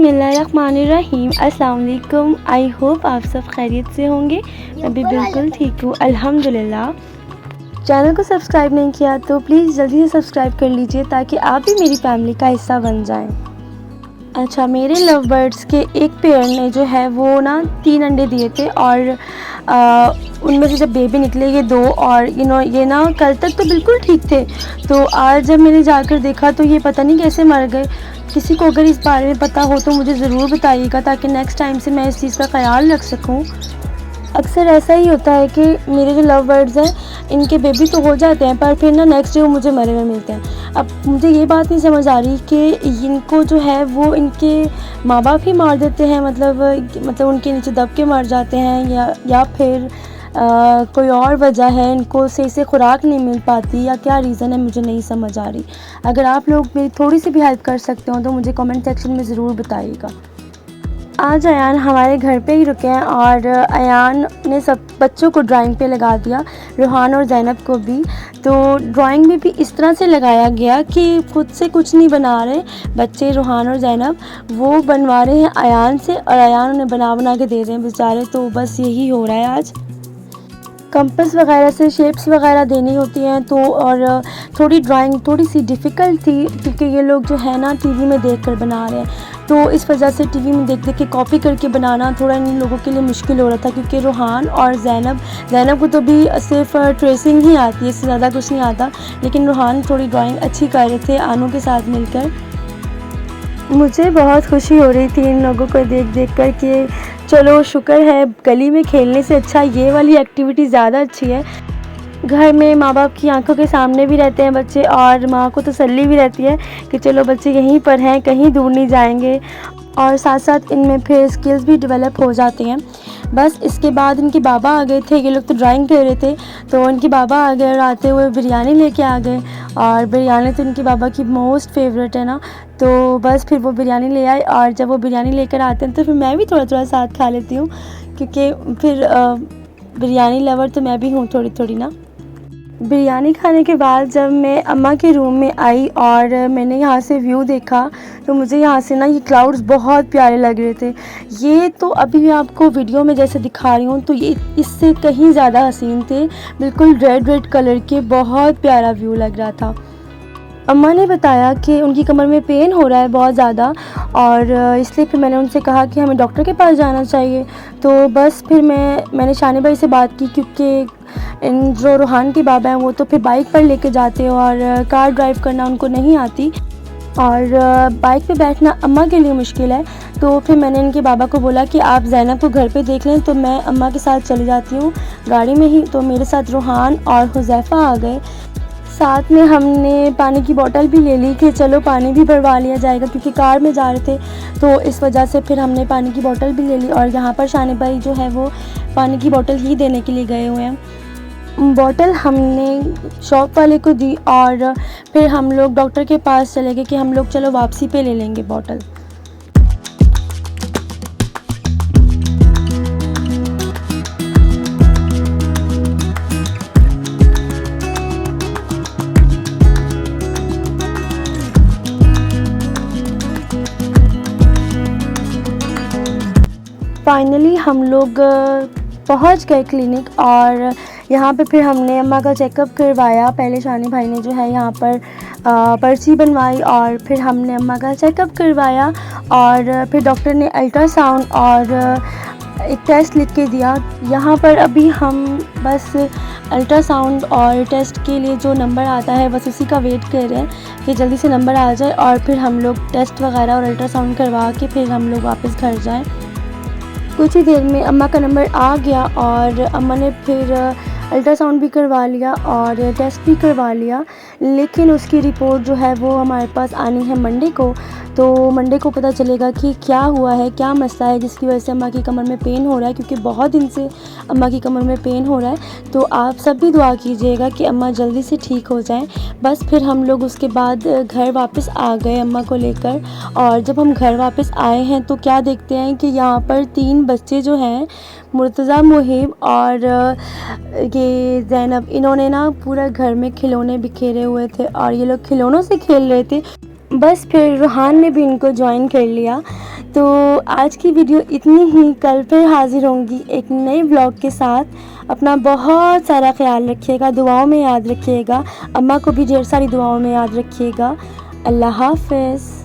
बिस्मिल्लाहिर्रहमानिर्रहीम। अस्सलाम वालेकुम। आई होप आप सब खैरियत से होंगे। मैं भी बिल्कुल ठीक हूँ अल्हम्दुलिल्लाह। चैनल को सब्सक्राइब नहीं किया तो प्लीज़ जल्दी से सब्सक्राइब कर लीजिए ताकि आप भी मेरी फैमिली का हिस्सा बन जाएं। अच्छा, मेरे लव बर्ड्स के एक पेयर ने जो है वो ना 3 अंडे दिए थे और उनमें से जब बेबी निकले ये 2 और ये ना कल तक तो बिल्कुल ठीक थे। तो आज जब मैंने जाकर देखा तो ये पता नहीं कैसे मर गए। किसी को अगर इस बारे में पता हो तो मुझे ज़रूर बताइएगा ताकि नेक्स्ट टाइम से मैं इस चीज़ का ख़याल रख सकूं। अक्सर ऐसा ही होता है कि मेरे जो लव बर्ड्स हैं इनके बेबी तो हो जाते हैं पर फिर ना नेक्स्ट डे वो मुझे मरे हुए मिलते हैं। अब मुझे ये बात नहीं समझ आ रही कि इनको जो है वो इनके माँ बाप ही मार देते हैं, मतलब उनके नीचे दब के मर जाते हैं या फिर कोई और वजह है, इनको सही से खुराक नहीं मिल पाती या क्या रीज़न है मुझे नहीं समझ आ रही। अगर आप लोग मेरी थोड़ी सी भी हेल्प कर सकते हो तो मुझे कमेंट सेक्शन में ज़रूर बताइएगा। आज अयान हमारे घर पे ही रुके हैं और अयान ने सब बच्चों को ड्राइंग पे लगा दिया, रूहान और ज़ैनब को भी। तो ड्राइंग में भी इस तरह से लगाया गया कि खुद से कुछ नहीं बना रहे बच्चे, रूहान और ज़ैनब वो बनवा रहे हैं अयान से और अयान उन्हें बना बना के दे रहे हैं बेचारे। तो बस यही हो रहा है आज। कंपास वगैरह से शेप्स वगैरह देनी होती हैं तो और थोड़ी ड्राइंग थोड़ी सी डिफ़िकल्ट थी क्योंकि ये लोग जो है ना टीवी में देखकर बना रहे हैं, तो इस वजह से टीवी में देख देख के कॉपी करके बनाना थोड़ा इन लोगों के लिए मुश्किल हो रहा था क्योंकि रूहान और ज़ैनब को तो भी सिर्फ ट्रेसिंग ही आती है, इससे ज़्यादा कुछ नहीं आता। लेकिन रूहान थोड़ी ड्राइंग अच्छी कर रहे थे आनू के साथ मिलकर। मुझे बहुत खुशी हो रही थी इन लोगों को देख देख कर कि चलो शुक्र है, गली में खेलने से अच्छा ये वाली एक्टिविटी ज़्यादा अच्छी है। घर में माँ बाप की आंखों के सामने भी रहते हैं बच्चे और माँ को तसल्ली भी रहती है कि चलो बच्चे यहीं पर हैं, कहीं दूर नहीं जाएंगे, और साथ साथ इनमें फिर स्किल्स भी डेवलप हो जाती हैं। बस इसके बाद इनके बाबा आ गए थे, ये लोग तो ड्राइंग कर रहे थे तो इनके बाबा आ गए और आते हुए बिरयानी लेके आ गए और बिरयानी तो इनके बाबा की मोस्ट फेवरेट है ना। तो बस फिर वो बिरयानी ले आए और जब वो बिरयानी लेकर आते हैं तो फिर मैं भी थोड़ा थोड़ा साथ खा लेती हूँ क्योंकि फिर बिरयानी लवर तो मैं भी हूँ थोड़ी थोड़ी ना। बिरयानी खाने के बाद जब मैं अम्मा के रूम में आई और मैंने यहाँ से व्यू देखा तो मुझे यहाँ से ना ये क्लाउड्स बहुत प्यारे लग रहे थे। ये तो अभी मैं आपको वीडियो में जैसे दिखा रही हूँ तो ये इससे कहीं ज़्यादा हसीन थे, बिल्कुल रेड कलर के, बहुत प्यारा व्यू लग रहा था। अम्मा ने बताया कि उनकी कमर में पेन हो रहा है बहुत ज़्यादा और इसलिए फिर मैंने उनसे कहा कि हमें डॉक्टर के पास जाना चाहिए। तो बस फिर मैंने शानी भाई से बात की क्योंकि इन जो रूहान के बाबा हैं वो तो फिर बाइक पर लेके जाते हैं और कार ड्राइव करना उनको नहीं आती और बाइक पे बैठना अम्मा के लिए मुश्किल है। तो फिर मैंने इनके बाबा को बोला कि आप ज़ैनब को घर पे देख लें, तो मैं अम्मा के साथ चली जाती हूँ गाड़ी में ही। तो मेरे साथ रूहान और हुज़ैफ़ा आ गए। साथ में हमने पानी की बोतल भी ले ली कि चलो पानी भी भरवा लिया जाएगा क्योंकि कार में जा रहे थे, तो इस वजह से फिर हमने पानी की बोतल भी ले ली। और यहाँ पर शानी भाई जो है वो पानी की बोतल ही देने के लिए गए हुए हैं। बोतल हमने शॉप वाले को दी और फिर हम लोग डॉक्टर के पास चले गए कि हम लोग चलो वापसी पे ले लेंगे बोतल। फाइनली हम लोग पहुंच गए क्लिनिक और यहाँ पे फिर हमने अम्मा का चेकअप करवाया। पहले शानी भाई ने जो है यहाँ पर पर्ची बनवाई और फिर हमने अम्मा का चेकअप करवाया और फिर डॉक्टर ने अल्ट्रासाउंड और एक टेस्ट लिख के दिया। यहाँ पर अभी हम बस अल्ट्रासाउंड और टेस्ट के लिए जो नंबर आता है बस उसी का वेट कर रहे हैं कि जल्दी से नंबर आ जाए और फिर हम लोग टेस्ट वगैरह और अल्ट्रासाउंड करवा के फिर हम लोग वापस घर जाएँ। कुछ ही देर में अम्मा का नंबर आ गया और अम्मा ने फिर अल्ट्रासाउंड भी करवा लिया और टेस्ट भी करवा लिया, लेकिन उसकी रिपोर्ट जो है वो हमारे पास आनी है मंडे को। तो मंडे को पता चलेगा कि क्या हुआ है, क्या मसला है जिसकी वजह से अम्मा की कमर में पेन हो रहा है, क्योंकि बहुत दिन से अम्मा की कमर में पेन हो रहा है। तो आप सब भी दुआ कीजिएगा कि अम्मा जल्दी से ठीक हो जाएं। बस फिर हम लोग उसके बाद घर वापस आ गए अम्मा को लेकर और जब हम घर वापस आए हैं तो क्या देखते हैं कि यहाँ पर 3 बच्चे जो हैं, मुर्तज़ा, मुहिब और ये ज़ैनब, इन्होंने ना पूरा घर में खिलौने बिखेरे हुए थे और ये लोग खिलौनों से खेल रहे थे। बस फिर रूहान ने भी इनको ज्वाइन कर लिया। तो आज की वीडियो इतनी ही। कल फिर हाज़िर होंगी एक नए व्लॉग के साथ। अपना बहुत सारा ख्याल रखिएगा, दुआओं में याद रखिएगा। अम्मा को भी ढेर सारी दुआओं में याद रखिएगा। अल्लाह हाफ़िज़।